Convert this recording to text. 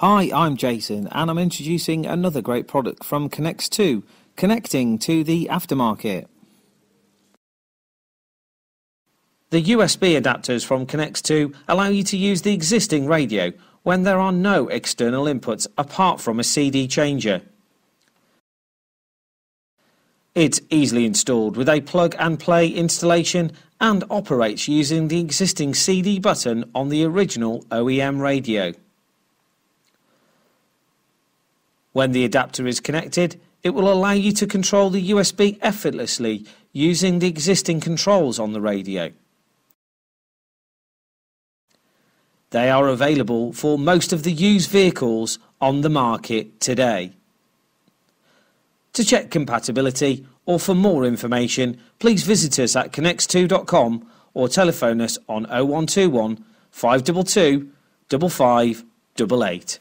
Hi, I'm Jason and I'm introducing another great product from Connects2, connecting to the aftermarket. The USB adapters from Connects2 allow you to use the existing radio when there are no external inputs apart from a CD changer. It's easily installed with a plug-and-play installation and operates using the existing CD button on the original OEM radio. When the adapter is connected, it will allow you to control the USB effortlessly using the existing controls on the radio. They are available for most of the used vehicles on the market today. To check compatibility or for more information, please visit us at connects2.com or telephone us on 0121 522 5588.